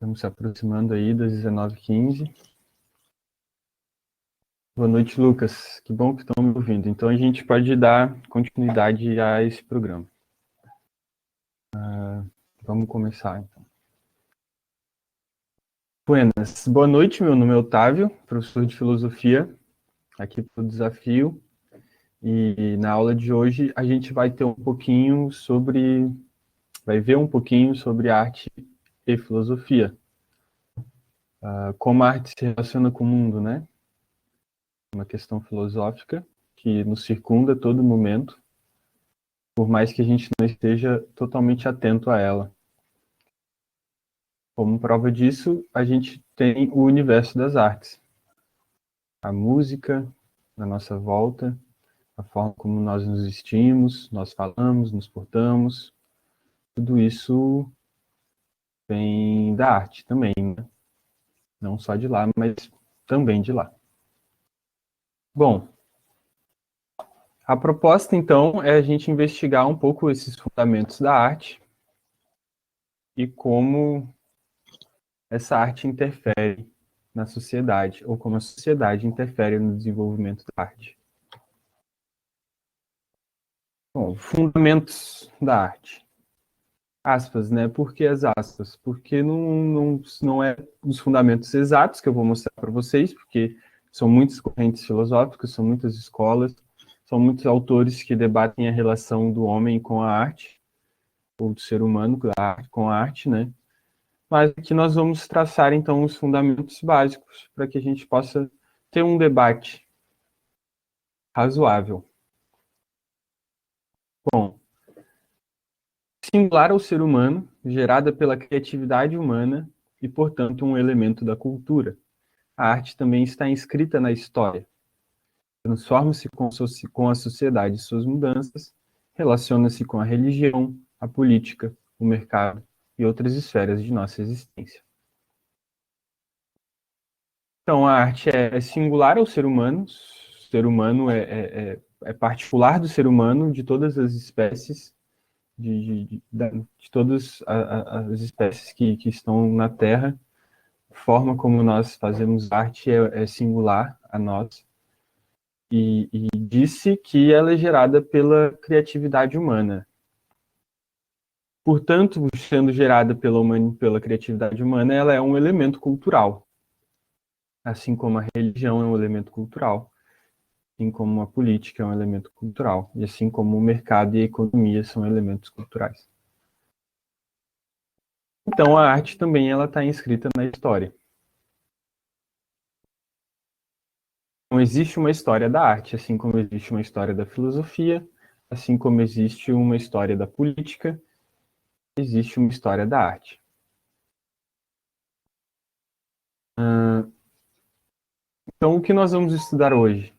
Estamos se aproximando aí das 19h15. Boa noite, Lucas. Que bom que estão me ouvindo. Então, a gente pode dar continuidade a esse programa. Vamos começar, então. Buenas. Boa noite, meu nome é Otávio, professor de Filosofia, aqui para o Desafio. E na aula de hoje, a gente vai ter vai ver um pouquinho sobre arte e filosofia. Como a arte se relaciona com o mundo, né? Uma questão filosófica que nos circunda a todo momento, por mais que a gente não esteja totalmente atento a ela. Como prova disso, a gente tem o universo das artes. A música na nossa volta, a forma como nós nos vestimos, nós falamos, nos portamos, tudo isso vem da arte também, né? Não só de lá, mas também de lá. Bom, a proposta, então, é a gente investigar um pouco esses fundamentos da arte e como essa arte interfere na sociedade, ou como a sociedade interfere no desenvolvimento da arte. Bom, fundamentos da arte. Aspas, né? Por que as aspas? Porque não é os fundamentos exatos que eu vou mostrar para vocês, porque são muitas correntes filosóficas, são muitas escolas, são muitos autores que debatem a relação do homem com a arte, ou do ser humano com a arte, né? Mas aqui nós vamos traçar, então, os fundamentos básicos para que a gente possa ter um debate razoável. Bom, singular ao ser humano, gerada pela criatividade humana e, portanto, um elemento da cultura. A arte também está inscrita na história. Transforma-se com a sociedade e suas mudanças, relaciona-se com a religião, a política, o mercado e outras esferas de nossa existência. Então, a arte é singular ao ser humano. O ser humano é particular do ser humano, de todas as espécies, de todas as espécies que estão na Terra. A forma como nós fazemos arte é singular a nós. E disse que ela é gerada pela criatividade humana. Portanto, sendo gerada pela criatividade humana, ela é um elemento cultural. Assim como a religião é um elemento cultural, assim como a política é um elemento cultural, e assim como o mercado e a economia são elementos culturais. Então, a arte também está inscrita na história. Então, existe uma história da arte, assim como existe uma história da filosofia, assim como existe uma história da política, existe uma história da arte. Então, o que nós vamos estudar hoje?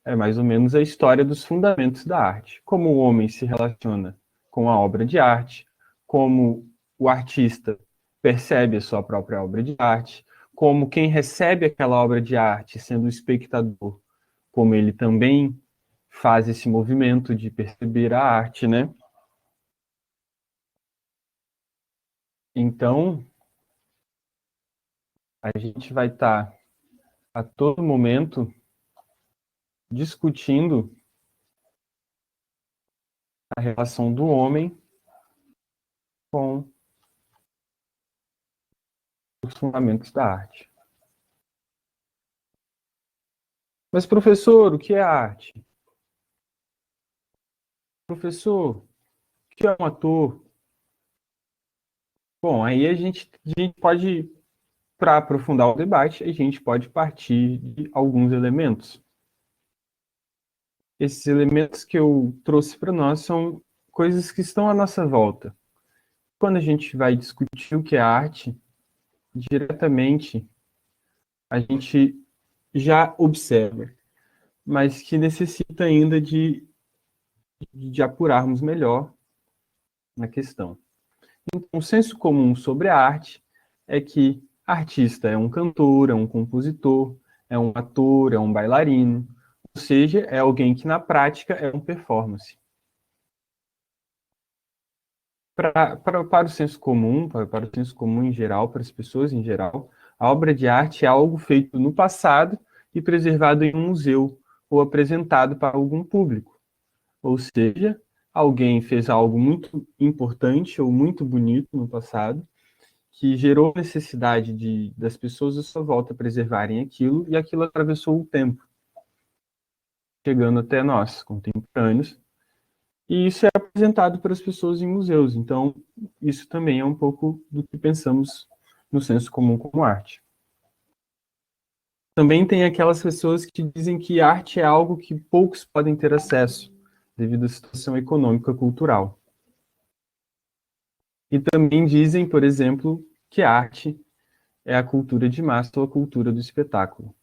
É mais ou menos a história dos fundamentos da arte. Como o homem se relaciona com a obra de arte, como o artista percebe a sua própria obra de arte, como quem recebe aquela obra de arte, sendo o espectador, como ele também faz esse movimento de perceber a arte, né? Então, a gente vai estar a todo momento discutindo a relação do homem com os fundamentos da arte. Mas, professor, o que é arte? Professor, o que é um ator? Bom, aí a gente pode, para aprofundar o debate, a gente pode partir de alguns elementos. Esses elementos que eu trouxe para nós são coisas que estão à nossa volta. Quando a gente vai discutir o que é arte, diretamente, a gente já observa, mas que necessita ainda de apurarmos melhor na questão. Então, o senso comum sobre a arte é que artista é um cantor, é um compositor, é um ator, é um bailarino, ou seja, é alguém que na prática é um performance. Para o senso comum, para o senso comum em geral, para as pessoas em geral, a obra de arte é algo feito no passado e preservado em um museu ou apresentado para algum público. Ou seja, alguém fez algo muito importante ou muito bonito no passado que gerou necessidade das pessoas à sua volta preservarem aquilo e aquilo atravessou o tempo, chegando até nós, contemporâneos, e isso é apresentado para as pessoas em museus. Então, isso também é um pouco do que pensamos no senso comum como arte. Também tem aquelas pessoas que dizem que arte é algo que poucos podem ter acesso, devido à situação econômica cultural. E também dizem, por exemplo, que a arte é a cultura de massa ou a cultura do espetáculo.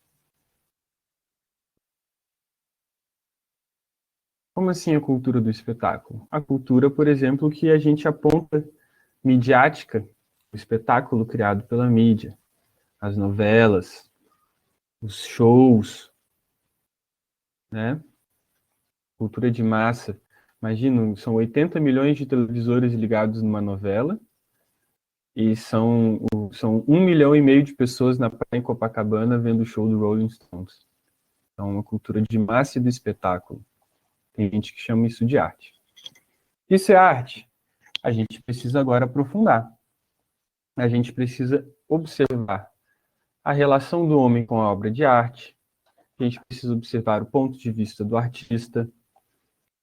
Como assim a cultura do espetáculo? A cultura, por exemplo, que a gente aponta midiática, o espetáculo criado pela mídia, as novelas, os shows, né? Cultura de massa. Imagina, são 80 milhões de televisores ligados numa novela e são 1,5 milhão de pessoas na praia em Copacabana vendo o show do Rolling Stones. Então, uma cultura de massa e do espetáculo. Tem gente que chama isso de arte. Isso é arte? A gente precisa agora aprofundar. A gente precisa observar a relação do homem com a obra de arte. A gente precisa observar o ponto de vista do artista.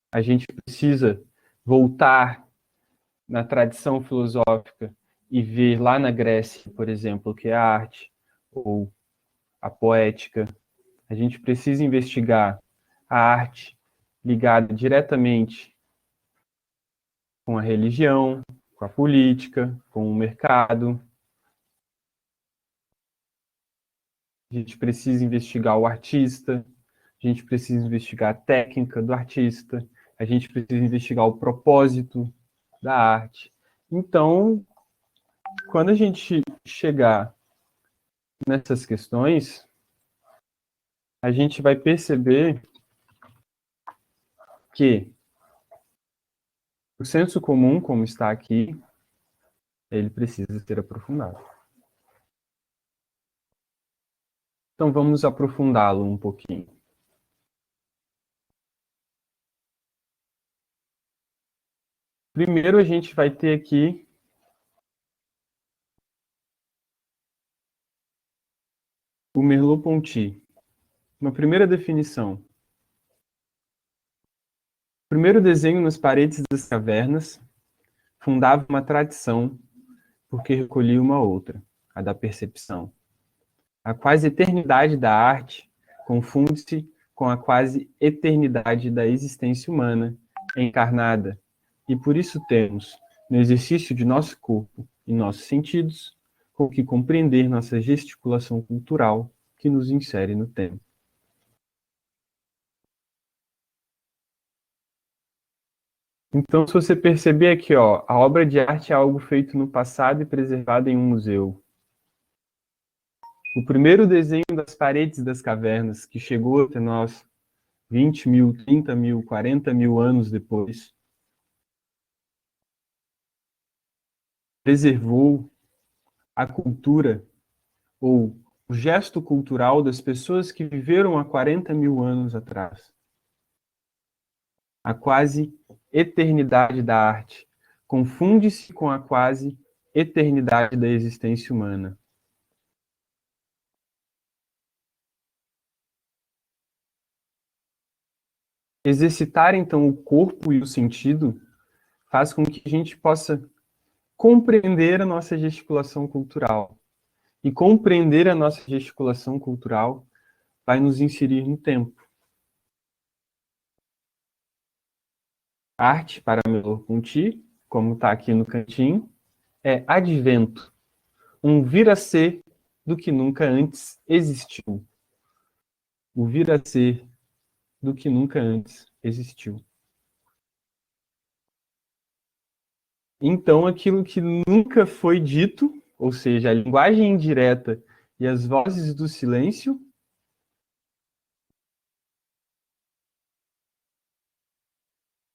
A gente precisa voltar na tradição filosófica e ver lá na Grécia, por exemplo, o que é a arte ou a poética. A gente precisa investigar a arte ligada diretamente com a religião, com a política, com o mercado. A gente precisa investigar o artista, a gente precisa investigar a técnica do artista, a gente precisa investigar o propósito da arte. Então, quando a gente chegar nessas questões, a gente vai perceber que o senso comum, como está aqui, ele precisa ser aprofundado. Então, vamos aprofundá-lo um pouquinho. Primeiro, a gente vai ter aqui o Merleau-Ponty. Uma primeira definição. O primeiro desenho nas paredes das cavernas fundava uma tradição porque recolhia uma outra, a da percepção. A quase eternidade da arte confunde-se com a quase eternidade da existência humana encarnada, e por isso temos, no exercício de nosso corpo e nossos sentidos, com que compreender nossa gesticulação cultural que nos insere no tempo. Então, se você perceber aqui, ó, a obra de arte é algo feito no passado e preservado em um museu. O primeiro desenho das paredes das cavernas, que chegou até nós 20 mil, 30 mil, 40 mil anos depois, preservou a cultura ou o gesto cultural das pessoas que viveram há 40 mil anos atrás. A quase eternidade da arte confunde-se com a quase eternidade da existência humana. Exercitar, então, o corpo e o sentido faz com que a gente possa compreender a nossa gesticulação cultural. E compreender a nossa gesticulação cultural vai nos inserir no tempo. Arte, para Merleau-Ponty, como está aqui no cantinho, é advento, um vir a ser do que nunca antes existiu. O vir a ser do que nunca antes existiu. Então, aquilo que nunca foi dito, ou seja, a linguagem indireta e as vozes do silêncio,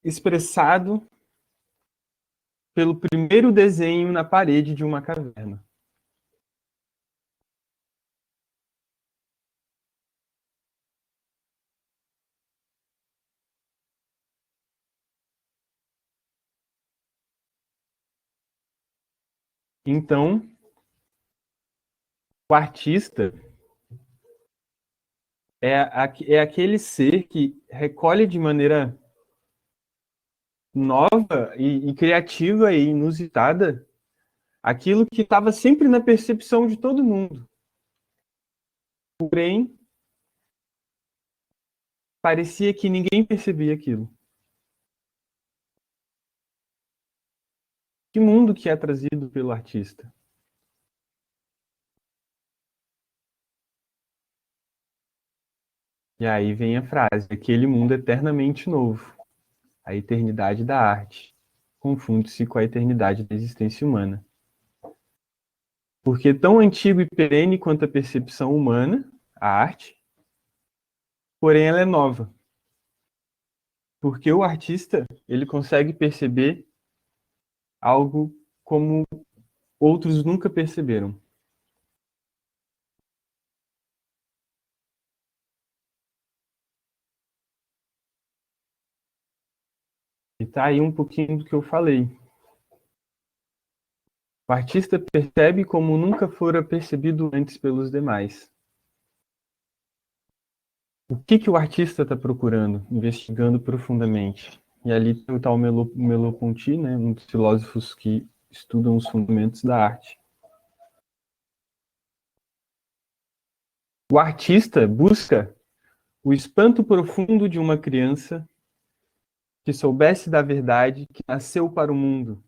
expressado pelo primeiro desenho na parede de uma caverna. Então, o artista é aquele ser que recolhe de maneira nova e criativa e inusitada aquilo que estava sempre na percepção de todo mundo. Porém, parecia que ninguém percebia aquilo. Que mundo que é trazido pelo artista? E aí vem a frase: aquele mundo eternamente novo, a eternidade da arte, confunde-se com a eternidade da existência humana. Porque tão antigo e perene quanto a percepção humana, a arte, porém ela é nova. Porque o artista, ele consegue perceber algo como outros nunca perceberam. E tá aí um pouquinho do que eu falei. O artista percebe como nunca fora percebido antes pelos demais. O que o artista está procurando, investigando profundamente? E ali está o Merleau-Ponty, né, um dos filósofos que estudam os fundamentos da arte. O artista busca o espanto profundo de uma criança que soubesse da verdade que nasceu para o mundo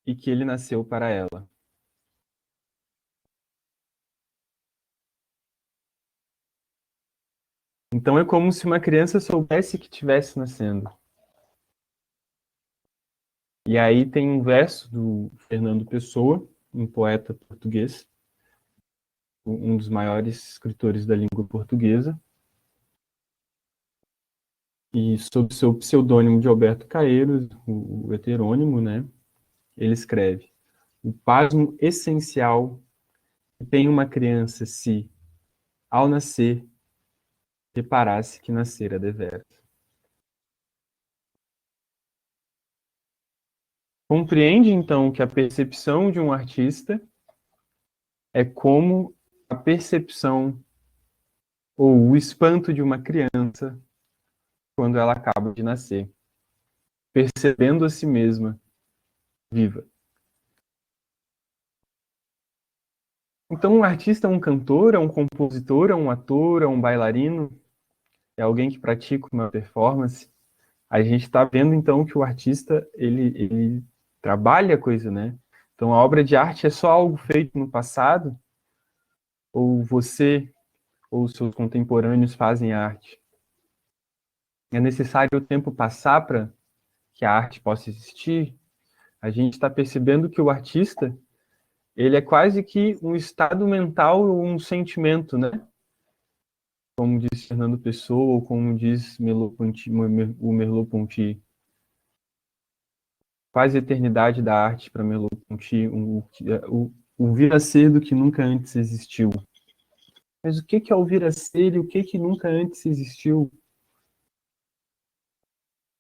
e que ele nasceu para ela. Então é como se uma criança soubesse que estivesse nascendo. E aí tem um verso do Fernando Pessoa, um poeta português, um dos maiores escritores da língua portuguesa, e sob seu pseudônimo de Alberto Caeiros, o heterônimo, né, ele escreve: o pasmo essencial que tem uma criança se, ao nascer, reparasse que nascera deveras. Compreende, então, que a percepção de um artista é como a percepção ou o espanto de uma criança quando ela acaba de nascer, percebendo a si mesma viva. Então, um artista é um cantor, é um compositor, é um ator, é um bailarino, é alguém que pratica uma performance. A gente está vendo, então, que o artista, ele trabalha a coisa, né? Então, a obra de arte é só algo feito no passado? Ou você ou seus contemporâneos fazem arte? É necessário o tempo passar para que a arte possa existir? A gente está percebendo que o artista, ele é quase que um estado mental ou um sentimento, né? Como diz Fernando Pessoa, ou como diz o Merleau-Ponty. Quase a eternidade da arte para Merleau-Ponty, o vir a ser do que nunca antes existiu. Mas o que é o vir a ser e o que nunca antes existiu?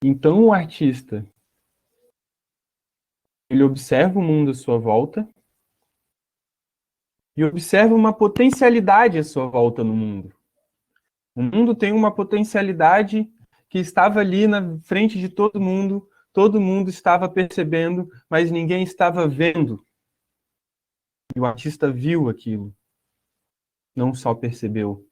Então o artista, ele observa o mundo à sua volta e observa uma potencialidade à sua volta no mundo. O mundo tem uma potencialidade que estava ali na frente de todo mundo estava percebendo, mas ninguém estava vendo. E o artista viu aquilo, não só percebeu.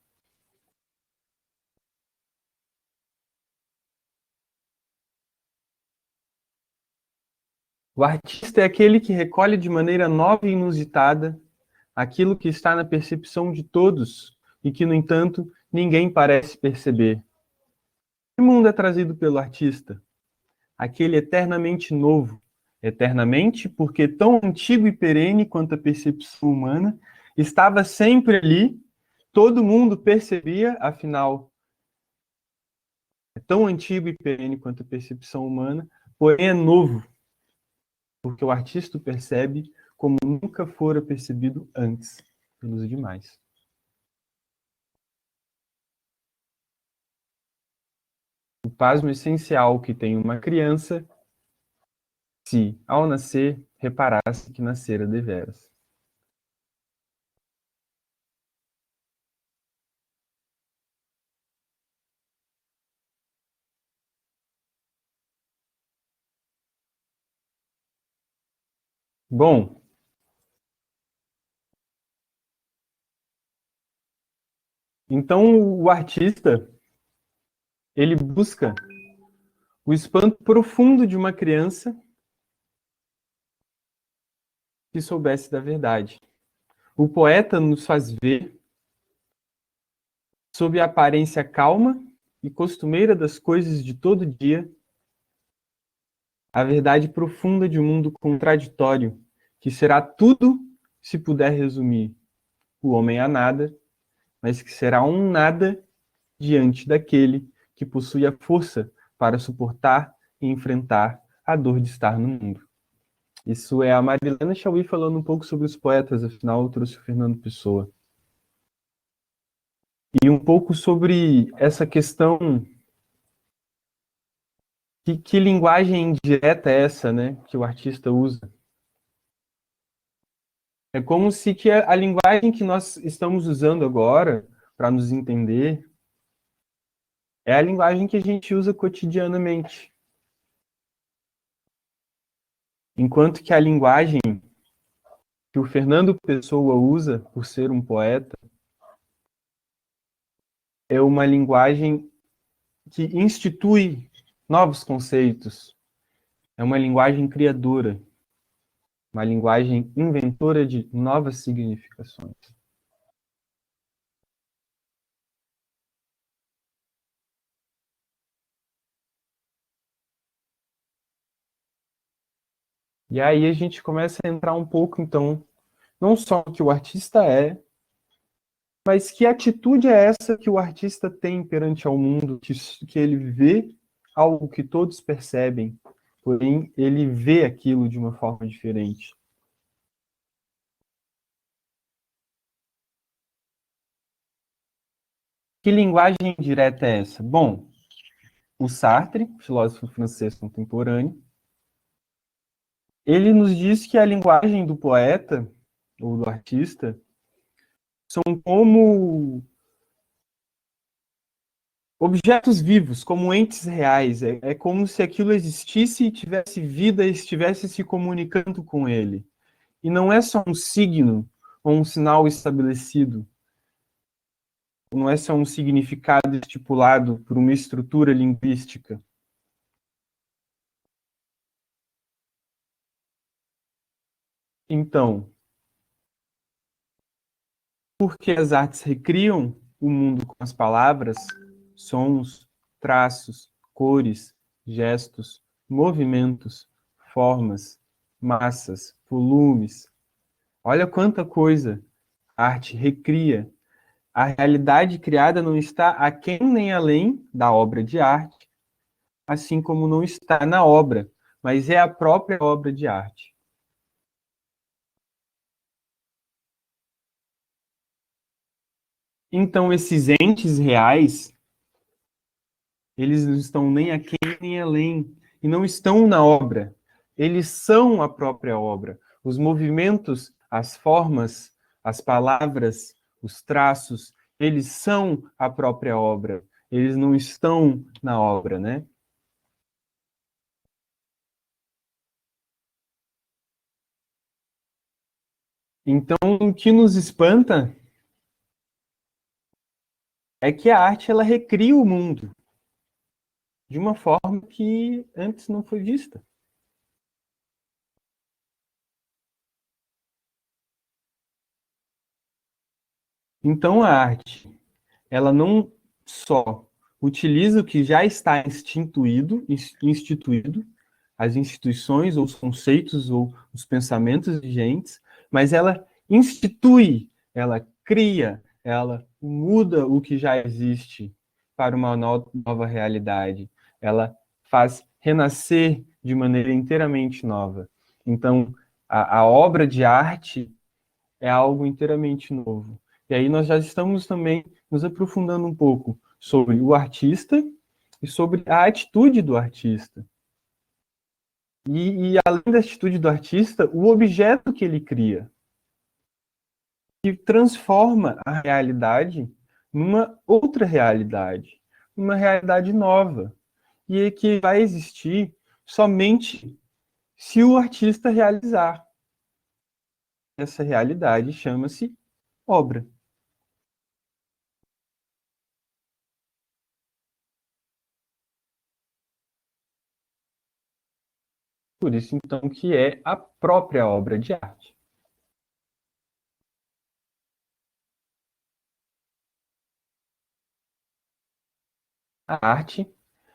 O artista é aquele que recolhe de maneira nova e inusitada aquilo que está na percepção de todos e que, no entanto, ninguém parece perceber. Que mundo é trazido pelo artista? Aquele eternamente novo. Eternamente, porque tão antigo e perene quanto a percepção humana, estava sempre ali, todo mundo percebia, afinal, é tão antigo e perene quanto a percepção humana, porém é novo. porque o artista o percebe como nunca fora percebido antes pelos demais. O pasmo essencial que tem uma criança, se, ao nascer, reparasse que nascera deveras. Bom, então o artista, ele busca o espanto profundo de uma criança que soubesse da verdade. O poeta nos faz ver, sob a aparência calma e costumeira das coisas de todo dia, a verdade profunda de um mundo contraditório, que será tudo se puder resumir o homem a nada, mas que será um nada diante daquele que possui a força para suportar e enfrentar a dor de estar no mundo. Isso é a Marilena Chauí falando um pouco sobre os poetas, afinal eu trouxe o Fernando Pessoa. E um pouco sobre essa questão, que linguagem indireta é essa, né, que o artista usa? É como se que a linguagem que nós estamos usando agora para nos entender é a linguagem que a gente usa cotidianamente. Enquanto que a linguagem que o Fernando Pessoa usa, por ser um poeta, é uma linguagem que institui novos conceitos, é uma linguagem criadora, uma linguagem inventora de novas significações. E aí a gente começa a entrar um pouco, então, não só o que o artista é, mas que atitude é essa que o artista tem perante ao mundo, que ele vê algo que todos percebem, porém ele vê aquilo de uma forma diferente. Que linguagem direta é essa? Bom, o Sartre, filósofo francês contemporâneo, ele nos diz que a linguagem do poeta ou do artista são como objetos vivos, como entes reais. É como se aquilo existisse e tivesse vida e estivesse se comunicando com ele. E não é só um signo ou um sinal estabelecido, não é só um significado estipulado por uma estrutura linguística. Então, porque as artes recriam o mundo com as palavras, sons, traços, cores, gestos, movimentos, formas, massas, volumes. Olha quanta coisa a arte recria. A realidade criada não está aquém nem além da obra de arte, assim como não está na obra, mas é a própria obra de arte. Então, esses entes reais, eles não estão nem aquém nem além, e não estão na obra. Eles são a própria obra. Os movimentos, as formas, as palavras, os traços, eles são a própria obra. Eles não estão na obra, né? Então, o que nos espanta é que a arte ela recria o mundo de uma forma que antes não foi vista. Então, a arte ela não só utiliza o que já está instituído, as instituições, ou os conceitos, ou os pensamentos vigentes, mas ela institui, ela cria, ela muda o que já existe para uma nova realidade. Ela faz renascer de maneira inteiramente nova. Então, a obra de arte é algo inteiramente novo. E aí nós já estamos também nos aprofundando um pouco sobre o artista e sobre a atitude do artista. E além da atitude do artista, o objeto que ele cria, que transforma a realidade numa outra realidade, uma realidade nova, e que vai existir somente se o artista realizar. Essa realidade chama-se obra. Por isso, então, que é a própria obra de arte. A arte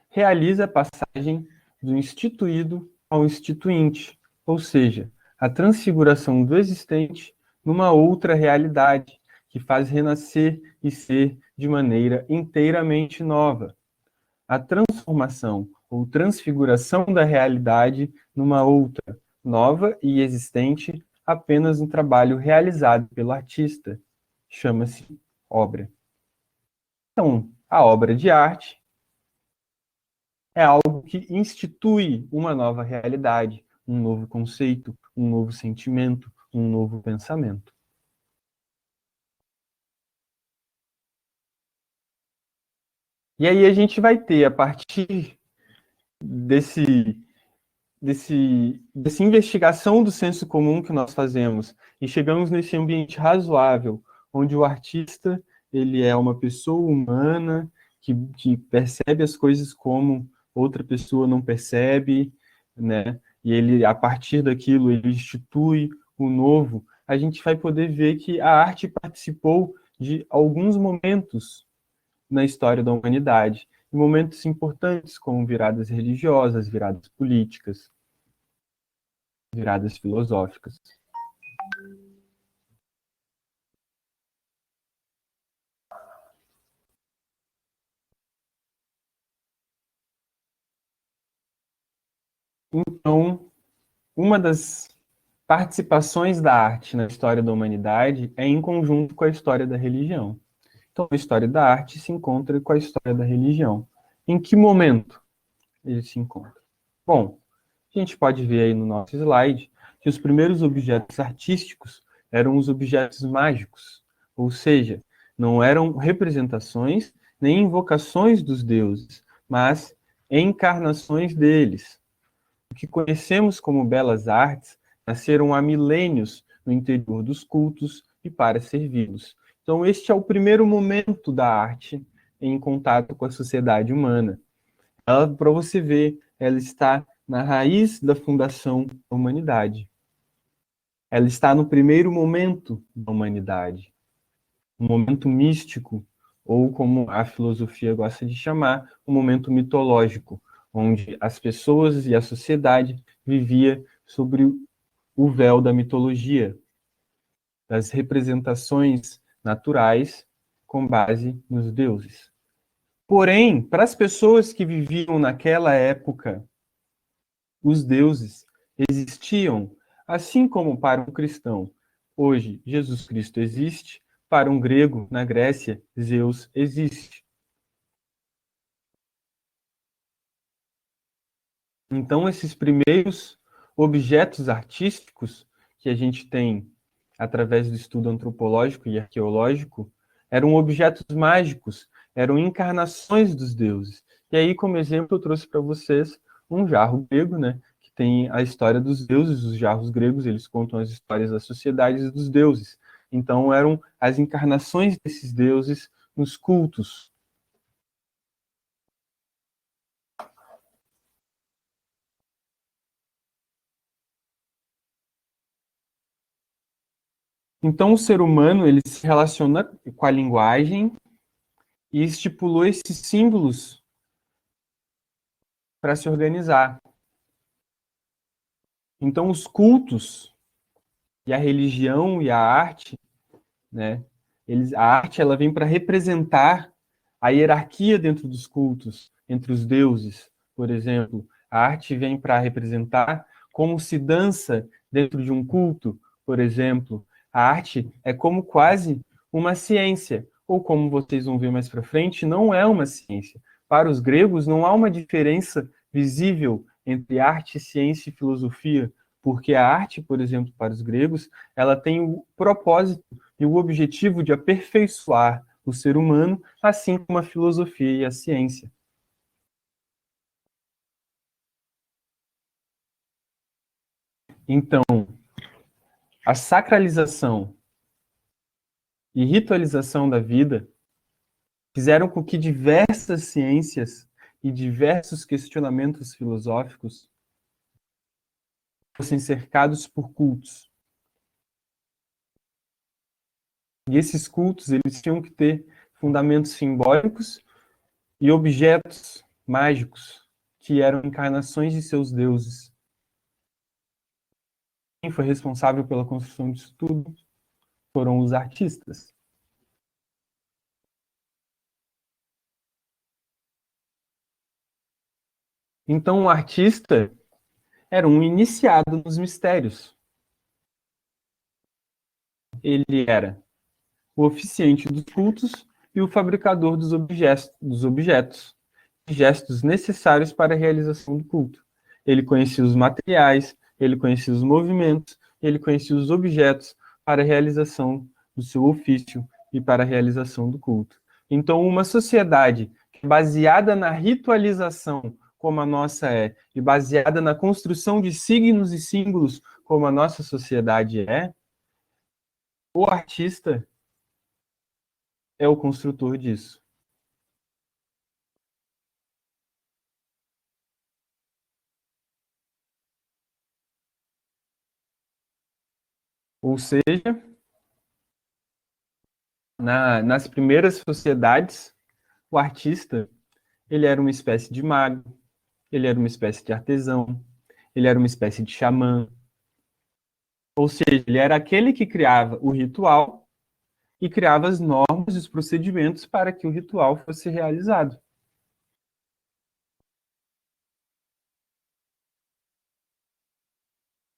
realiza a passagem do instituído ao instituinte, ou seja, a transfiguração do existente numa outra realidade, que faz renascer e ser de maneira inteiramente nova. A transformação ou transfiguração da realidade numa outra, nova e existente, apenas um trabalho realizado pelo artista. Chama-se obra. Então, a obra de arte é algo que institui uma nova realidade, um novo conceito, um novo sentimento, um novo pensamento. E aí a gente vai ter, a partir desse, dessa investigação do senso comum que nós fazemos, e chegamos nesse ambiente razoável, onde o artista ele é uma pessoa humana que percebe as coisas como outra pessoa não percebe, né? E ele, a partir daquilo, ele institui o novo. A gente vai poder ver que a arte participou de alguns momentos na história da humanidade, em momentos importantes como viradas religiosas, viradas políticas, viradas filosóficas. Então, uma das participações da arte na história da humanidade é em conjunto com a história da religião. Então, a história da arte se encontra com a história da religião. Em que momento ele se encontra? Bom, a gente pode ver aí no nosso slide que os primeiros objetos artísticos eram os objetos mágicos, ou seja, não eram representações nem invocações dos deuses, mas encarnações deles. O que conhecemos como belas artes nasceram há milênios no interior dos cultos e para servi-los. Então, este é o primeiro momento da arte em contato com a sociedade humana. Ela, para você ver, ela está na raiz da fundação da humanidade. Ela está no primeiro momento da humanidade, um momento místico, ou como a filosofia gosta de chamar, um momento mitológico, onde as pessoas e a sociedade vivia sobre o véu da mitologia, das representações naturais com base nos deuses. Porém, para as pessoas que viviam naquela época, os deuses existiam, assim como para um cristão. Hoje, Jesus Cristo existe, para um grego, na Grécia, Zeus existe. Então, esses primeiros objetos artísticos que a gente tem através do estudo antropológico e arqueológico eram objetos mágicos, eram encarnações dos deuses. E aí, como exemplo, eu trouxe para vocês um jarro grego, né, que tem a história dos deuses. Os jarros gregos, eles contam as histórias das sociedades e dos deuses. Então, eram as encarnações desses deuses nos cultos. Então, o ser humano ele se relaciona com a linguagem e estipulou esses símbolos para se organizar. Então, os cultos e a religião e a arte, né? A arte ela vem para representar a hierarquia dentro dos cultos, entre os deuses, por exemplo. A arte vem para representar como se dança dentro de um culto, por exemplo. A arte é como quase uma ciência, ou como vocês vão ver mais para frente, não é uma ciência. Para os gregos, não há uma diferença visível entre arte, ciência e filosofia, porque a arte, por exemplo, para os gregos, ela tem o propósito e o objetivo de aperfeiçoar o ser humano, assim como a filosofia e a ciência. Então, a sacralização e ritualização da vida fizeram com que diversas ciências e diversos questionamentos filosóficos fossem cercados por cultos. E esses cultos, eles tinham que ter fundamentos simbólicos e objetos mágicos, que eram encarnações de seus deuses. Quem foi responsável pela construção disso tudo foram os artistas. Então, o artista era um iniciado nos mistérios. Ele era o oficiante dos cultos e o fabricador dos objetos, gestos necessários para a realização do culto. Ele conhecia os materiais, ele conhecia os movimentos, ele conhecia os objetos para a realização do seu ofício e para a realização do culto. Então, uma sociedade baseada na ritualização, como a nossa é, e baseada na construção de signos e símbolos, como a nossa sociedade é, o artista é o construtor disso. Ou seja, nas primeiras sociedades, o artista ele era uma espécie de mago, ele era uma espécie de artesão, ele era uma espécie de xamã. Ou seja, ele era aquele que criava o ritual e criava as normas e os procedimentos para que o ritual fosse realizado.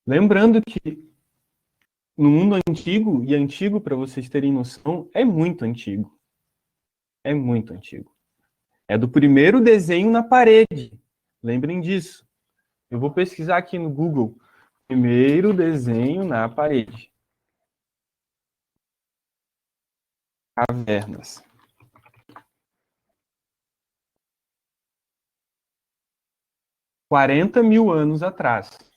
Lembrando que no mundo antigo, e antigo para vocês terem noção, é muito antigo. É muito antigo. É do primeiro desenho na parede. Lembrem disso. Eu vou pesquisar aqui no Google. Primeiro desenho na parede. Cavernas. 40 mil anos atrás.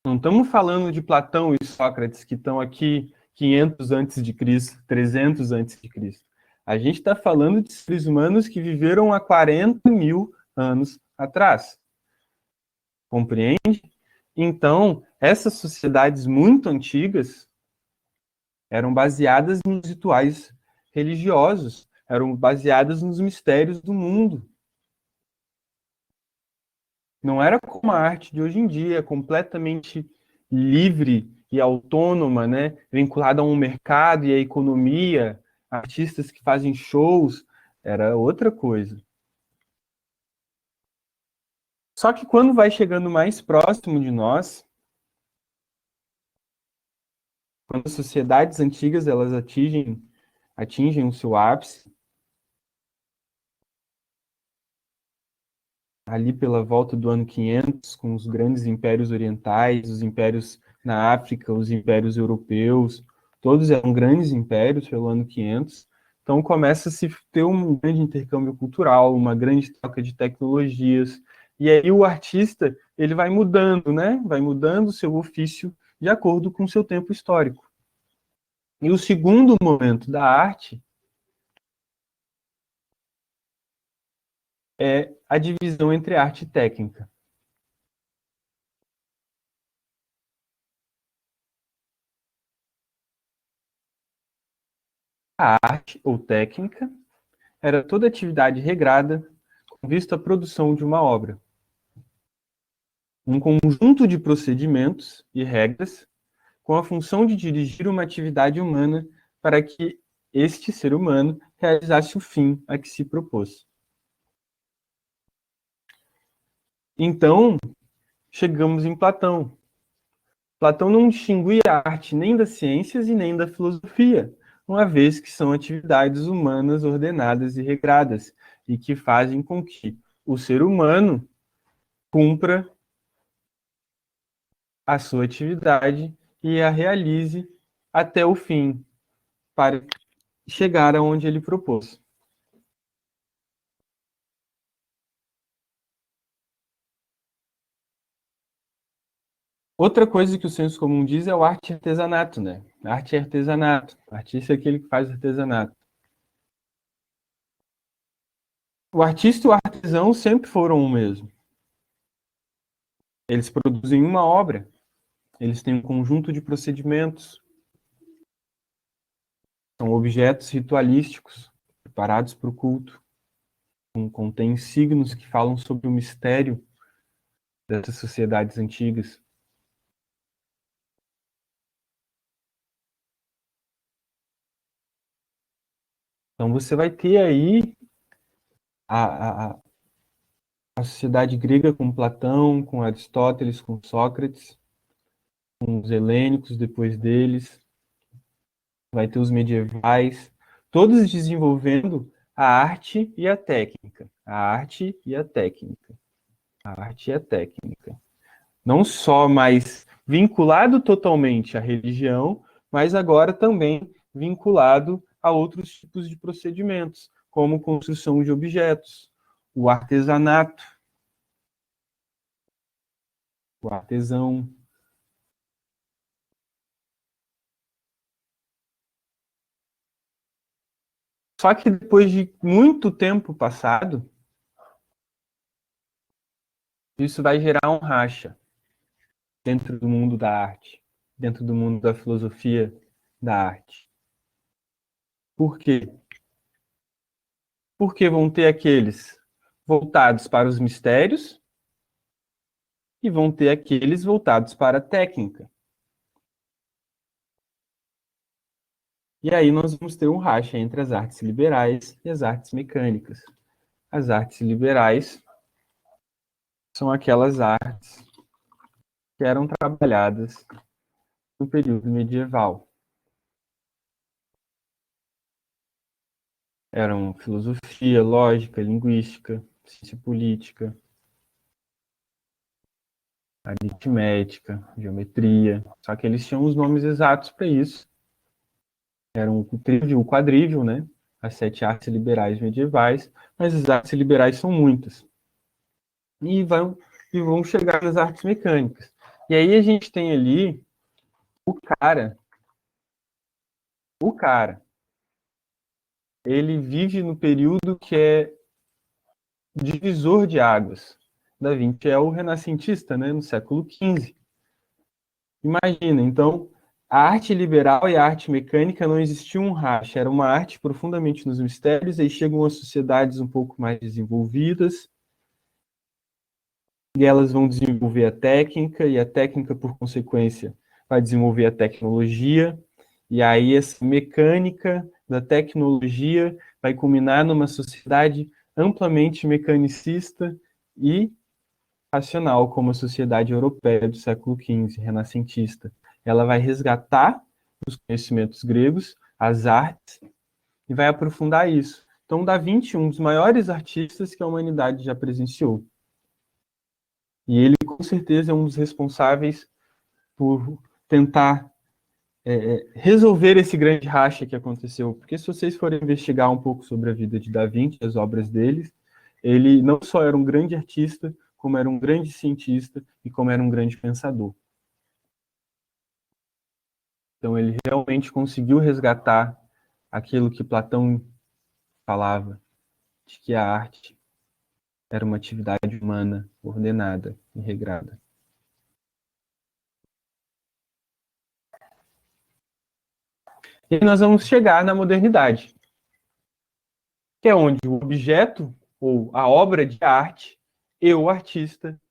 Não estamos falando de Platão e Sócrates que estão aqui 500 antes de Cristo, 300 antes de Cristo. A gente está falando de seres humanos que viveram há 40 mil anos atrás. Compreende? Então, essas sociedades muito antigas eram baseadas nos rituais religiosos, eram baseadas nos mistérios do mundo. Não era como a arte de hoje em dia, completamente livre e autônoma, né? Vinculada a um mercado e à economia, artistas que fazem shows, era outra coisa. Só que quando vai chegando mais próximo de nós, quando as sociedades antigas elas atingem o seu ápice, ali pela volta do ano 500, com os grandes impérios orientais, os impérios na África, os impérios europeus, todos eram grandes impérios pelo ano 500. Então começa a se ter um grande intercâmbio cultural, uma grande troca de tecnologias. E aí o artista, ele vai mudando, né? Vai mudando o seu ofício de acordo com o seu tempo histórico. E o segundo momento da arte é a divisão entre arte e técnica. A arte ou técnica era toda atividade regrada com vista à produção de uma obra. Um conjunto de procedimentos e regras com a função de dirigir uma atividade humana para que este ser humano realizasse o fim a que se propôs. Então, chegamos em Platão. Platão não distinguia a arte nem das ciências e nem da filosofia, uma vez que são atividades humanas ordenadas e regradas, e que fazem com que o ser humano cumpra a sua atividade e a realize até o fim, para chegar aonde ele propôs. Outra coisa que o senso comum diz é o arte e artesanato, né? Arte é artesanato. Artista é aquele que faz artesanato. O artista e o artesão sempre foram o mesmo. Eles produzem uma obra, eles têm um conjunto de procedimentos, são objetos ritualísticos preparados para o culto, contêm signos que falam sobre o mistério dessas sociedades antigas. Então você vai ter aí a, a sociedade grega com Platão, com Aristóteles, com Sócrates, com os helênicos depois deles, vai ter os medievais, todos desenvolvendo a arte e a técnica. A arte e a técnica. A arte e a técnica. Não só mais vinculado totalmente à religião, mas agora também vinculado a outros tipos de procedimentos, como construção de objetos, o artesanato, o artesão. Só que depois de muito tempo passado, isso vai gerar um racha dentro do mundo da arte, dentro do mundo da filosofia da arte. Por quê? Porque vão ter aqueles voltados para os mistérios e vão ter aqueles voltados para a técnica. E aí nós vamos ter um racha entre as artes liberais e as artes mecânicas. As artes liberais são aquelas artes que eram trabalhadas no período medieval. Eram filosofia, lógica, linguística, ciência política, aritmética, geometria. Só que eles tinham os nomes exatos para isso. Eram o trívio, o quadrívio, né? As 7 artes liberais medievais, mas as artes liberais são muitas. E vão chegar às artes mecânicas. E aí a gente tem ali o cara, o cara, ele vive no período que é divisor de águas. Da Vinci é o renascentista, né, no século XV. Imagina, então, a arte liberal e a arte mecânica não existia um racha, era uma arte profundamente nos mistérios, aí chegam as sociedades um pouco mais desenvolvidas, e elas vão desenvolver a técnica, e a técnica, por consequência, vai desenvolver a tecnologia, e aí essa mecânica da tecnologia vai culminar numa sociedade amplamente mecanicista e racional, como a sociedade europeia do século XV, renascentista. Ela vai resgatar os conhecimentos gregos, as artes, e vai aprofundar isso. Então, Da Vinci, um dos maiores artistas que a humanidade já presenciou. E ele, com certeza, é um dos responsáveis por tentar resolver esse grande racha que aconteceu. Porque se vocês forem investigar um pouco sobre a vida de Da Vinci, as obras dele, ele não só era um grande artista, como era um grande cientista e como era um grande pensador. Então ele realmente conseguiu resgatar aquilo que Platão falava, de que a arte era uma atividade humana ordenada e regrada. E nós vamos chegar na modernidade, que é onde o objeto ou a obra de arte e o artista,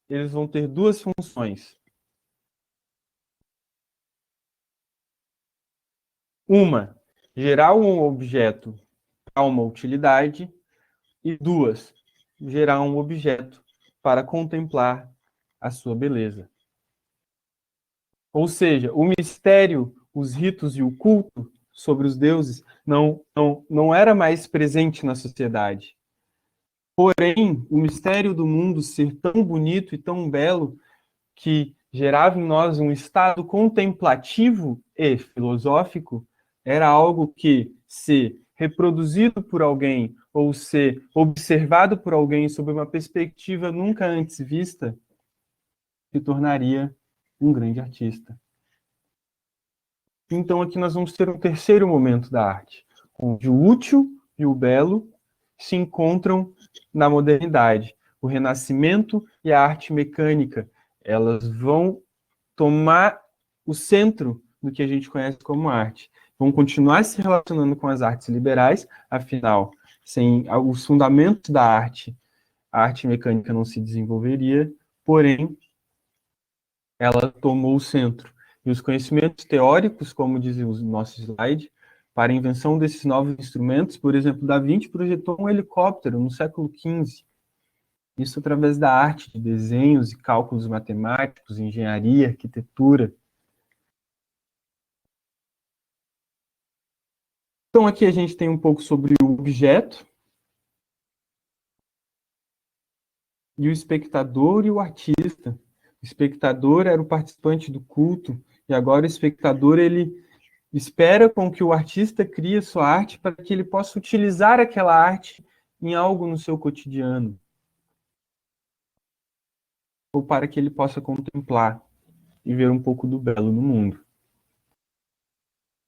eles vão ter duas funções. Uma, gerar um objeto para uma utilidade, e duas, gerar um objeto para contemplar a sua beleza. Ou seja, o mistério, os ritos e o culto sobre os deuses não era mais presente na sociedade. Porém, o mistério do mundo ser tão bonito e tão belo que gerava em nós um estado contemplativo e filosófico era algo que, se reproduzido por alguém ou ser observado por alguém sob uma perspectiva nunca antes vista, se tornaria um grande artista. Então aqui nós vamos ter um terceiro momento da arte, onde o útil e o belo se encontram na modernidade. O Renascimento e a arte mecânica, elas vão tomar o centro do que a gente conhece como arte. Vão continuar se relacionando com as artes liberais, afinal, sem os fundamentos da arte, a arte mecânica não se desenvolveria, porém, ela tomou o centro. E os conhecimentos teóricos, como diz o nosso slide, para a invenção desses novos instrumentos, por exemplo, Da Vinci projetou um helicóptero no século XV. Isso através da arte de desenhos e cálculos matemáticos, engenharia, arquitetura. Então aqui a gente tem um pouco sobre o objeto, e o espectador e o artista. O espectador era o participante do culto, e agora o espectador ele espera com que o artista crie sua arte para que ele possa utilizar aquela arte em algo no seu cotidiano, ou para que ele possa contemplar e ver um pouco do belo no mundo.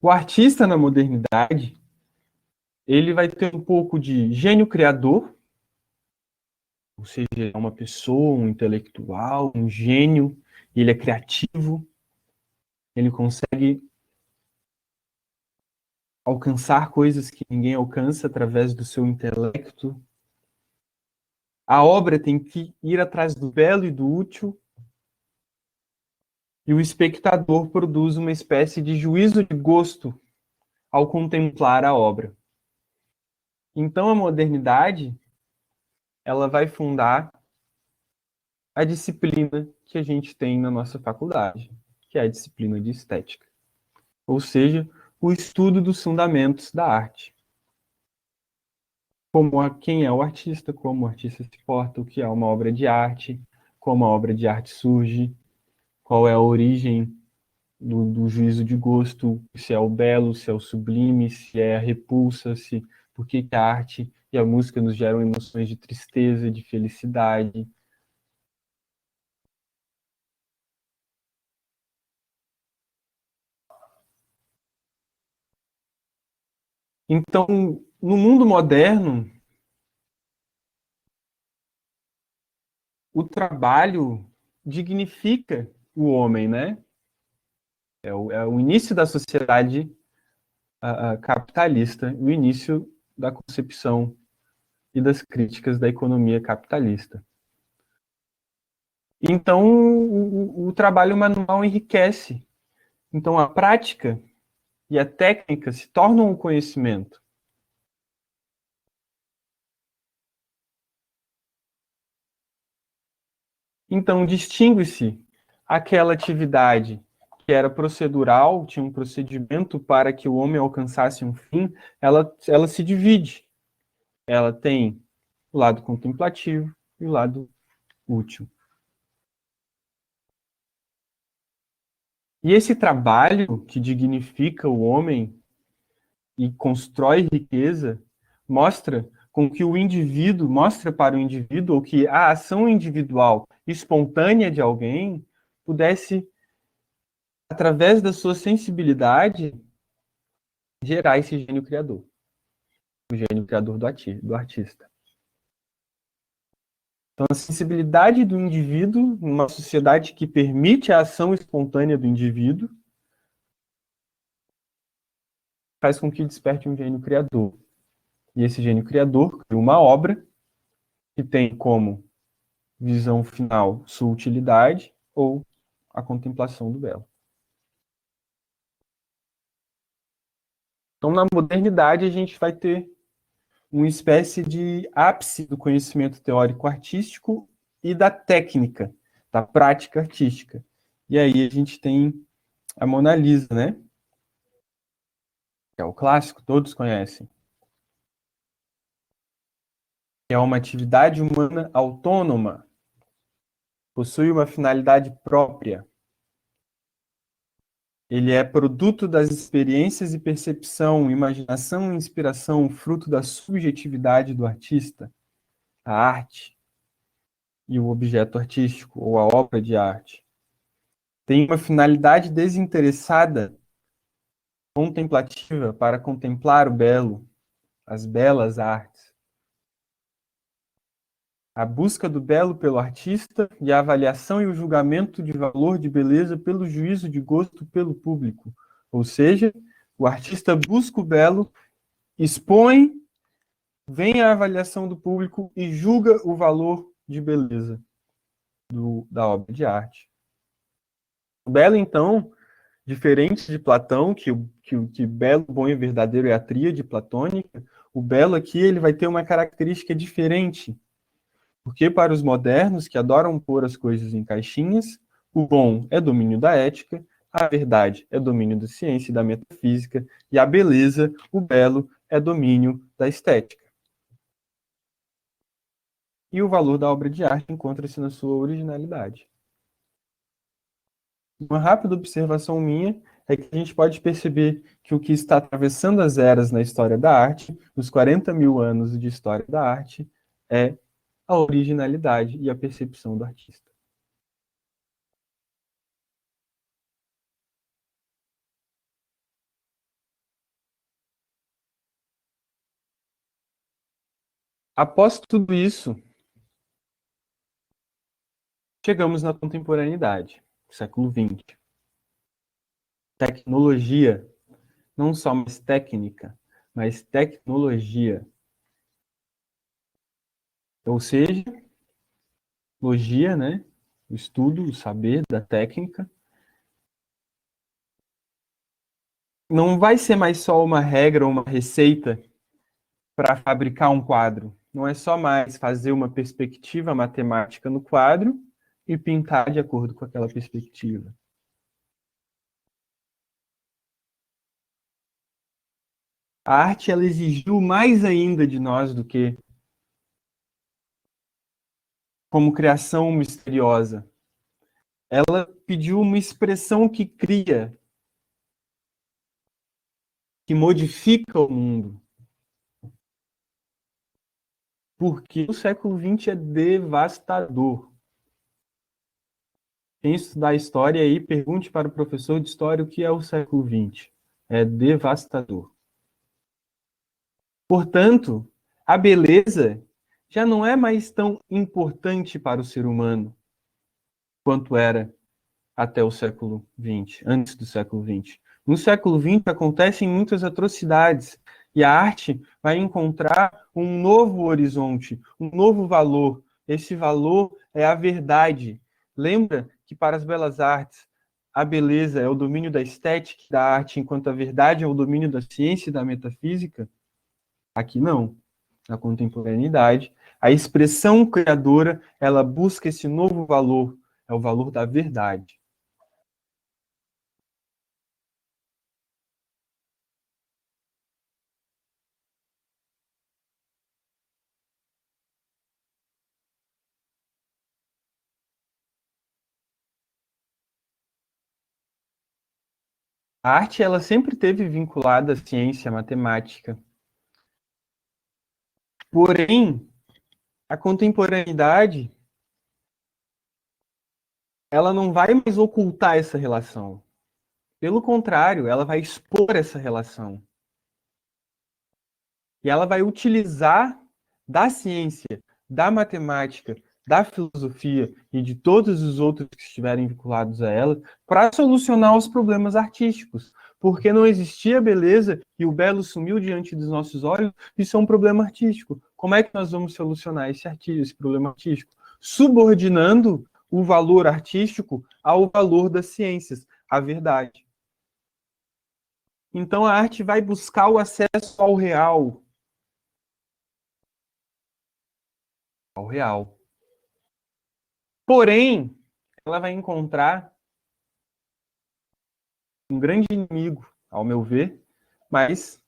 O artista na modernidade, ele vai ter um pouco de gênio criador, ou seja, é uma pessoa, um intelectual, um gênio, ele é criativo, ele consegue alcançar coisas que ninguém alcança através do seu intelecto. A obra tem que ir atrás do belo e do útil, e o espectador produz uma espécie de juízo de gosto ao contemplar a obra. Então a modernidade, ela vai fundar a disciplina que a gente tem na nossa faculdade, que é a disciplina de estética. Ou seja, o estudo dos fundamentos da arte. Quem é o artista, como o artista se porta, o que é uma obra de arte, como a obra de arte surge, qual é a origem do juízo de gosto, se é o belo, se é o sublime, se é a repulsa, por que a arte e a música nos geram emoções de tristeza, de felicidade. Então, no mundo moderno, o trabalho dignifica o homem, né? É o início da sociedade capitalista, o início da concepção e das críticas da economia capitalista. Então, o trabalho manual enriquece. Então, a prática e a técnica se tornam um conhecimento. Então, distingue-se aquela atividade que era procedural, tinha um procedimento para que o homem alcançasse um fim, ela se divide. Ela tem o lado contemplativo e o lado útil. E esse trabalho que dignifica o homem e constrói riqueza mostra com que o indivíduo, mostra para o indivíduo, ou que a ação individual espontânea de alguém pudesse, através da sua sensibilidade, gerar esse gênio criador. O gênio criador do artista. Então, a sensibilidade do indivíduo, numa sociedade que permite a ação espontânea do indivíduo, faz com que desperte um gênio criador. E esse gênio criador cria uma obra que tem como visão final sua utilidade ou a contemplação do belo. Então, na modernidade, a gente vai ter uma espécie de ápice do conhecimento teórico-artístico e da técnica. da prática artística. E aí a gente tem a Mona Lisa, né? Que é o clássico, todos conhecem. É uma atividade humana autônoma, possui uma finalidade própria. Ele é produto das experiências e percepção, imaginação e inspiração, fruto da subjetividade do artista, a arte e o objeto artístico ou a obra de arte. Tem uma finalidade desinteressada, contemplativa, para contemplar o belo, as belas artes. A busca do belo pelo artista e a avaliação e o julgamento de valor de beleza pelo juízo de gosto pelo público. Ou seja, o artista busca o belo, expõe, vem a avaliação do público e julga o valor de beleza da obra de arte. O belo, então, diferente de Platão, que belo, bom e verdadeiro é a tríade platônica, o belo aqui ele vai ter uma característica diferente. Porque para os modernos, que adoram pôr as coisas em caixinhas, o bom é domínio da ética, a verdade é domínio da ciência e da metafísica, e a beleza, o belo, é domínio da estética. E o valor da obra de arte encontra-se na sua originalidade. Uma rápida observação minha é que a gente pode perceber que o que está atravessando as eras na história da arte, os 40 mil anos de história da arte, é a originalidade e a percepção do artista. Após tudo isso, chegamos na contemporaneidade, século XX. Tecnologia, não só mais técnica, mas tecnologia. Ou seja, logia, né? O estudo, o saber da técnica. Não vai ser mais só uma regra ou uma receita para fabricar um quadro. Não é só mais fazer uma perspectiva matemática no quadro e pintar de acordo com aquela perspectiva. A arte ela exigiu mais ainda de nós do que como criação misteriosa. Ela pediu uma expressão que cria, que modifica o mundo. Porque o século XX é devastador. Quem estudar história aí, pergunte para o professor de história o que é o século XX. É devastador. Portanto, a beleza já não é mais tão importante para o ser humano quanto era até o século XX, antes do século XX. No século XX acontecem muitas atrocidades e a arte vai encontrar um novo horizonte, um novo valor. Esse valor é a verdade. Lembra que para as belas artes a beleza é o domínio da estética e da arte, enquanto a verdade é o domínio da ciência e da metafísica? Aqui não. Na contemporaneidade, a expressão criadora, ela busca esse novo valor, é o valor da verdade. A arte, ela sempre teve vinculada à ciência, à matemática. Porém, a contemporaneidade, ela não vai mais ocultar essa relação. Pelo contrário, ela vai expor essa relação. E ela vai utilizar da ciência, da matemática, da filosofia e de todos os outros que estiverem vinculados a ela para solucionar os problemas artísticos. Porque não existia beleza e o belo sumiu diante dos nossos olhos, isso é um problema artístico. Como é que nós vamos solucionar esse problema artístico? Subordinando o valor artístico ao valor das ciências, à verdade. Então a arte vai buscar o acesso ao real. Ao real. Porém, ela vai encontrar um grande inimigo, ao meu ver, mas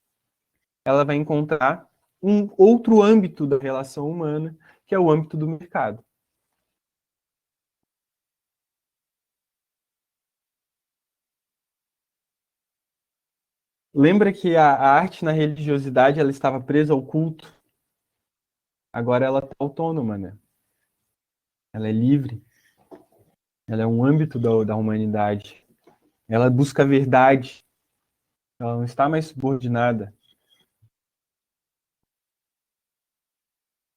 ela vai encontrar um outro âmbito da relação humana, que é o âmbito do mercado. Lembra que a arte na religiosidade ela estava presa ao culto? Agora ela está autônoma, né? Ela é livre. Ela é um âmbito da humanidade. Ela busca a verdade. Ela não está mais subordinada.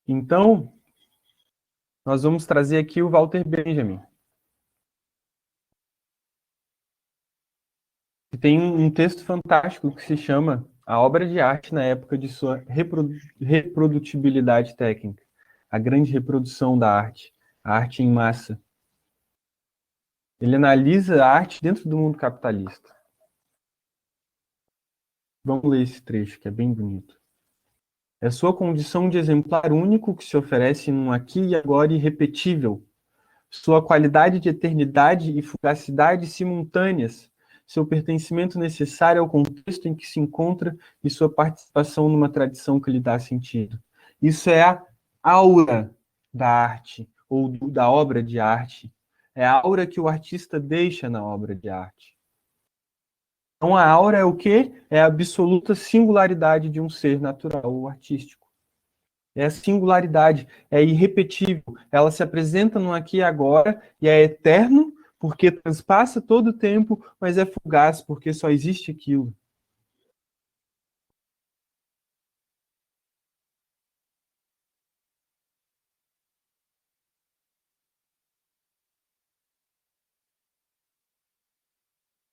Então, nós vamos trazer aqui o Walter Benjamin, que tem um texto fantástico que se chama A Obra de Arte na Época de Sua Reprodutibilidade Técnica. A grande reprodução da arte. A arte em massa. Ele analisa a arte dentro do mundo capitalista. Vamos ler esse trecho, que é bem bonito. É sua condição de exemplar único que se oferece num aqui e agora irrepetível. Sua qualidade de eternidade e fugacidade simultâneas. Seu pertencimento necessário ao contexto em que se encontra e sua participação numa tradição que lhe dá sentido. Isso é a aura da arte, ou da obra de arte. É a aura que o artista deixa na obra de arte. Então, a aura é o quê? É a absoluta singularidade de um ser natural ou artístico. É a singularidade, é irrepetível. Ela se apresenta no aqui e agora e é eterno porque transpassa todo o tempo, mas é fugaz porque só existe aquilo.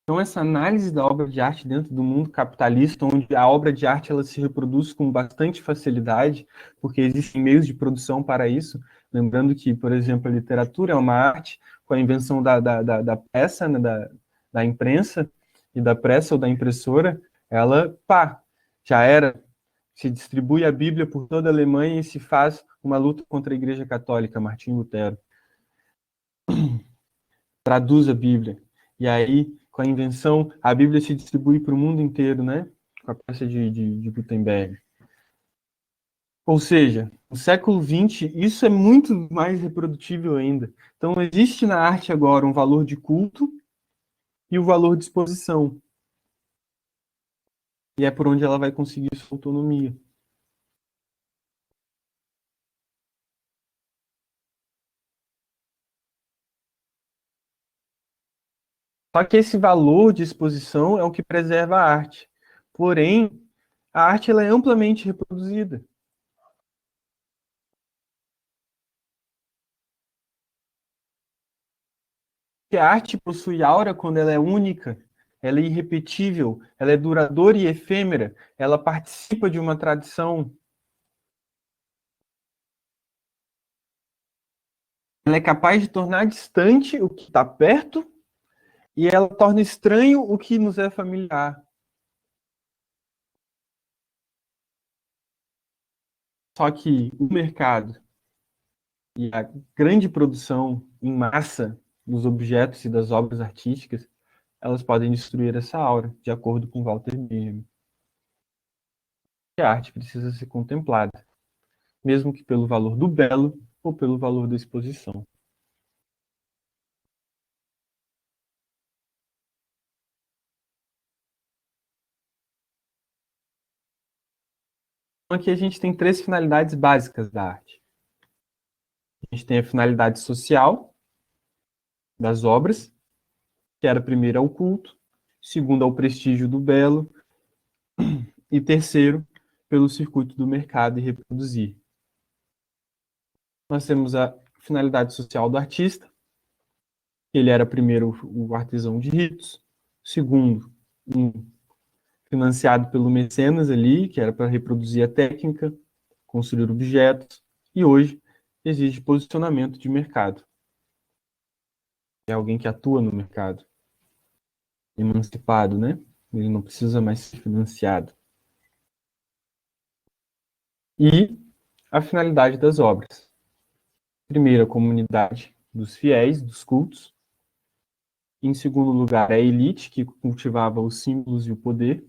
Então, essa análise da obra de arte dentro do mundo capitalista, onde a obra de arte ela se reproduz com bastante facilidade, porque existem meios de produção para isso. Lembrando que, por exemplo, a literatura é uma arte, com a invenção da peça, né, da imprensa, e da pressa ou da impressora, ela, pá, já era. Se distribui a Bíblia por toda a Alemanha e se faz uma luta contra a Igreja Católica, Martim Lutero. Traduz a Bíblia. E aí, com a invenção, a Bíblia se distribui para o mundo inteiro, né? Com a peça de Gutenberg. Ou seja, no século XX, isso é muito mais reprodutível ainda. Então, existe na arte agora um valor de culto e o valor de exposição. E é por onde ela vai conseguir sua autonomia. Só que esse valor de exposição é o que preserva a arte. Porém, a arte ela é amplamente reproduzida. Que a arte possui aura quando ela é única, ela é irrepetível, ela é duradoura e efêmera, ela participa de uma tradição, ela é capaz de tornar distante o que está perto e ela torna estranho o que nos é familiar. Só que o mercado e a grande produção em massa dos objetos e das obras artísticas, elas podem destruir essa aura, de acordo com Walter Benjamin. A arte precisa ser contemplada, mesmo que pelo valor do belo ou pelo valor da exposição. Então, aqui a gente tem três finalidades básicas da arte. A gente tem a finalidade social das obras, que era primeiro ao culto, segundo ao prestígio do belo, e terceiro, pelo circuito do mercado e reproduzir. Nós temos a finalidade social do artista, ele era primeiro o artesão de ritos, segundo, um financiado pelo mecenas ali, que era para reproduzir a técnica, construir objetos, e hoje existe posicionamento de mercado. É alguém que atua no mercado, emancipado, né? Ele não precisa mais ser financiado. E a finalidade das obras. Primeiro, a comunidade dos fiéis, dos cultos. Em segundo lugar, a elite, que cultivava os símbolos e o poder.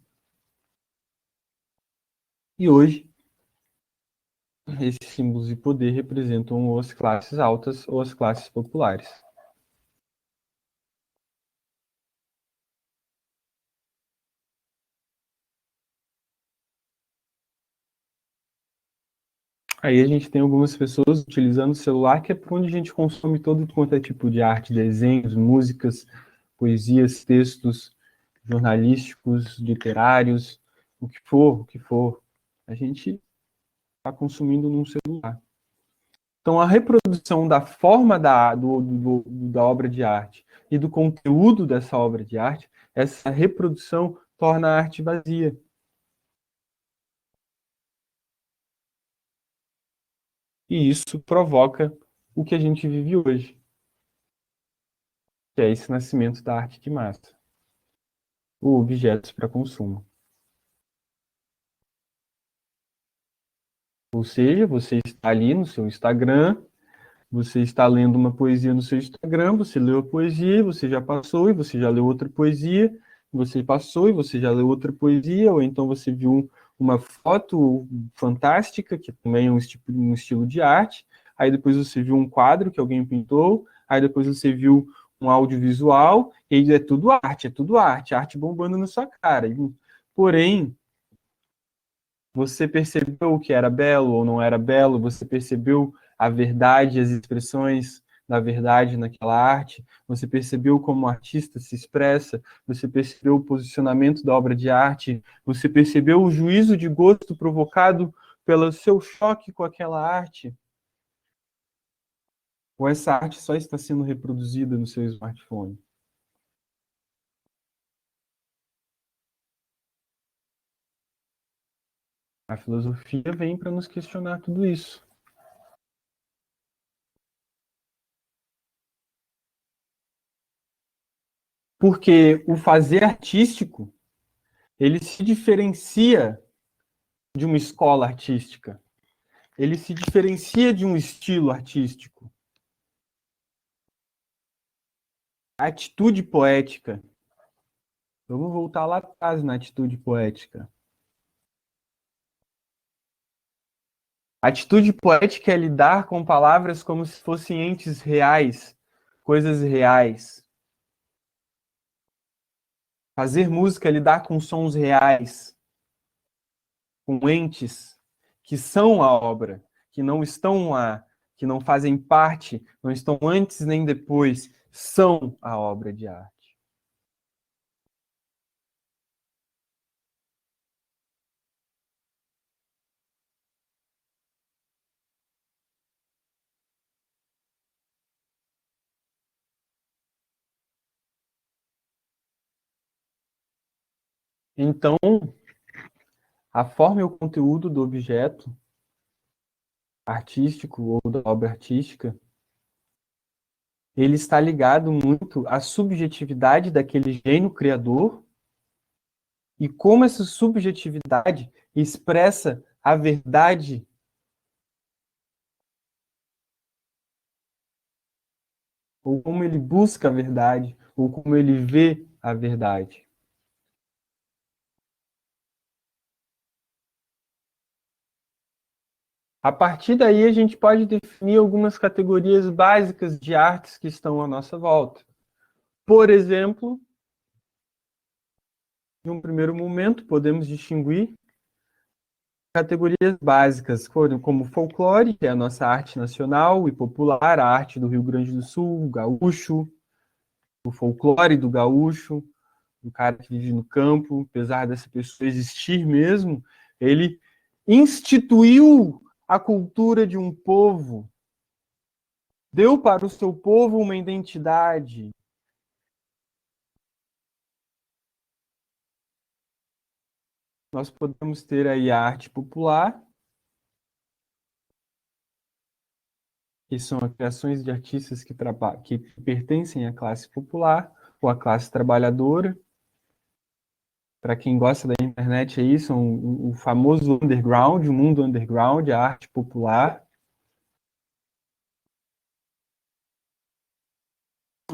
E hoje, esses símbolos e poder representam ou as classes altas ou as classes populares. Aí a gente tem algumas pessoas utilizando o celular, que é por onde a gente consome todo quanto é tipo de arte, desenhos, músicas, poesias, textos jornalísticos, literários, o que for, o que for. A gente está consumindo num celular. Então, a reprodução da forma da obra de arte e do conteúdo dessa obra de arte, essa reprodução torna a arte vazia. E isso provoca o que a gente vive hoje, que é esse nascimento da arte de massa, ou objetos para consumo. Ou seja, você está ali no seu Instagram, você está lendo uma poesia no seu Instagram, você leu a poesia, você já passou e você já leu outra poesia, você passou e você já leu outra poesia, ou então você viu uma foto fantástica, que também é um estilo de arte, aí depois você viu um quadro que alguém pintou, aí depois você viu um audiovisual, e aí é tudo arte, arte bombando na sua cara. Porém, você percebeu o que era belo ou não era belo? Você percebeu a verdade, as expressões da verdade naquela arte? Você percebeu como o artista se expressa? Você percebeu o posicionamento da obra de arte? Você percebeu o juízo de gosto provocado pelo seu choque com aquela arte? Ou essa arte só está sendo reproduzida no seu smartphone? A filosofia vem para nos questionar tudo isso. Porque o fazer artístico, ele se diferencia de uma escola artística. Ele se diferencia de um estilo artístico. A atitude poética. Vamos voltar lá atrás na atitude poética. A atitude poética é lidar com palavras como se fossem entes reais, coisas reais. Fazer música é lidar com sons reais, com entes que são a obra, que não estão lá, que não fazem parte, não estão antes nem depois, são a obra de arte. Então, a forma e o conteúdo do objeto artístico ou da obra artística, ele está ligado muito à subjetividade daquele gênio criador e como essa subjetividade expressa a verdade ou como ele busca a verdade ou como ele vê a verdade. A partir daí, a gente pode definir algumas categorias básicas de artes que estão à nossa volta. Por exemplo, em um primeiro momento, podemos distinguir categorias básicas, como folclore, que é a nossa arte nacional e popular, a arte do Rio Grande do Sul, o gaúcho, o folclore do gaúcho, do cara que vive no campo, apesar dessa pessoa existir mesmo, ele instituiu a cultura de um povo, deu para o seu povo uma identidade. Nós podemos ter aí a arte popular, que são as criações de artistas que pertencem à classe popular ou à classe trabalhadora. Para quem gosta da internet, é isso, o famoso underground, o mundo underground, a arte popular.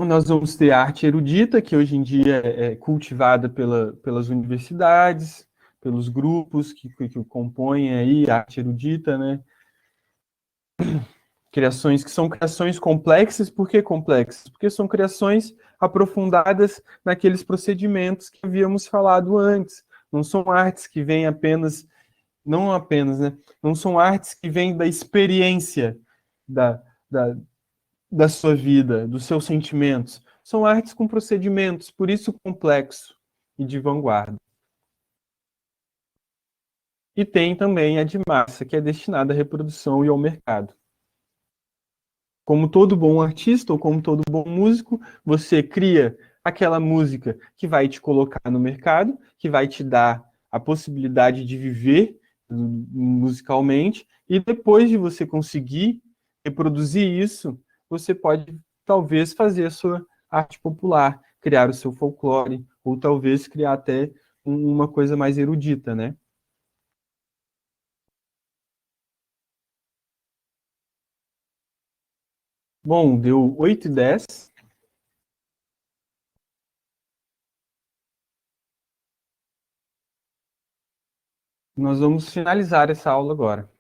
Nós vamos ter a arte erudita, que hoje em dia é cultivada pelas universidades, pelos grupos que compõem aí a arte erudita, né? Criações que são criações complexas. Por que complexas? Porque são criações aprofundadas naqueles procedimentos que havíamos falado antes. Não são artes que vêm apenas, não apenas, né? Não são artes que vêm da experiência da, da, da sua vida, dos seus sentimentos. São artes com procedimentos, por isso complexo e de vanguarda. E tem também a de massa, que é destinada à reprodução e ao mercado. Como todo bom artista ou como todo bom músico, você cria aquela música que vai te colocar no mercado, que vai te dar a possibilidade de viver musicalmente, e depois de você conseguir reproduzir isso, você pode talvez fazer a sua arte popular, criar o seu folclore, ou talvez criar até uma coisa mais erudita, né? Bom, deu 8h10. Nós vamos finalizar essa aula agora.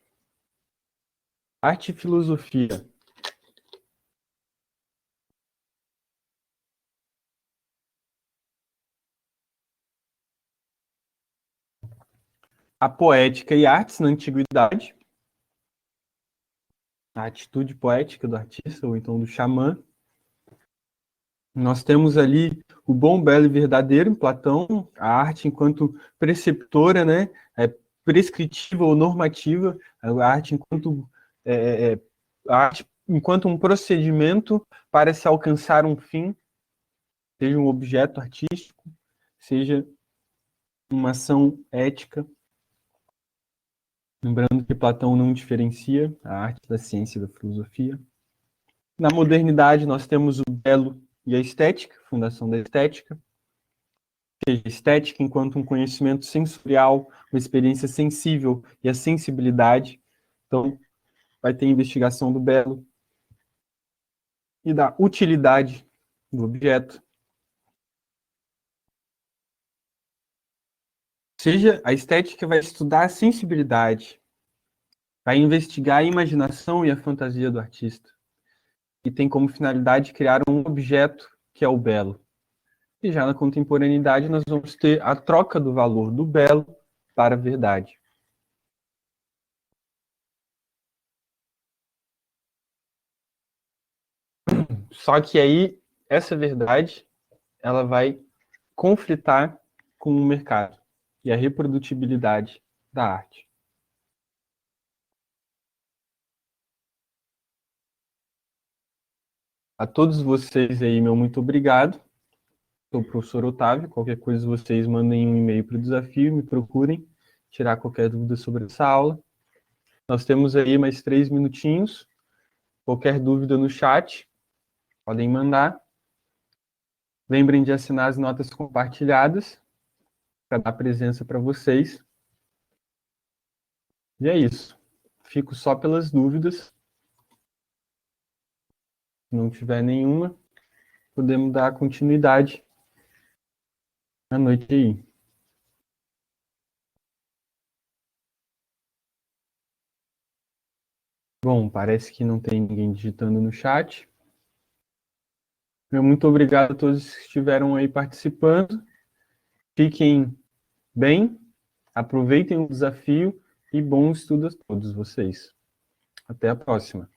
Arte e filosofia. A poética e artes na antiguidade. A atitude poética do artista, ou então do xamã. Nós temos ali o bom, belo e verdadeiro, em Platão, a arte enquanto preceptora, né? Prescritiva ou normativa, a arte enquanto, é, é, a arte enquanto um procedimento para se alcançar um fim, seja um objeto artístico, seja uma ação ética. Lembrando que Platão não diferencia a arte da ciência e da filosofia. Na modernidade, nós temos o belo e a estética, fundação da estética. Ou seja, estética enquanto um conhecimento sensorial, uma experiência sensível e a sensibilidade. Então, vai ter investigação do belo e da utilidade do objeto. Ou seja, a estética vai estudar a sensibilidade, vai investigar a imaginação e a fantasia do artista. E tem como finalidade criar um objeto que é o belo. E já na contemporaneidade, nós vamos ter a troca do valor do belo para a verdade. Só que aí, essa verdade, ela vai conflitar com o mercado e a reprodutibilidade da arte. A todos vocês aí, meu muito obrigado. Sou o professor Otávio. Qualquer coisa, vocês mandem um e-mail para o desafio, me procurem, tirar qualquer dúvida sobre essa aula. Nós temos aí mais 3 minutinhos. Qualquer dúvida no chat, podem mandar. Lembrem de assinar as notas compartilhadas para dar presença para vocês. E é isso. Fico só pelas dúvidas. Se não tiver nenhuma, podemos dar continuidade à noite aí. Bom, parece que não tem ninguém digitando no chat. Meu muito obrigado a todos que estiveram aí participando. Fiquem bem, aproveitem o desafio e bom estudo a todos vocês. Até a próxima.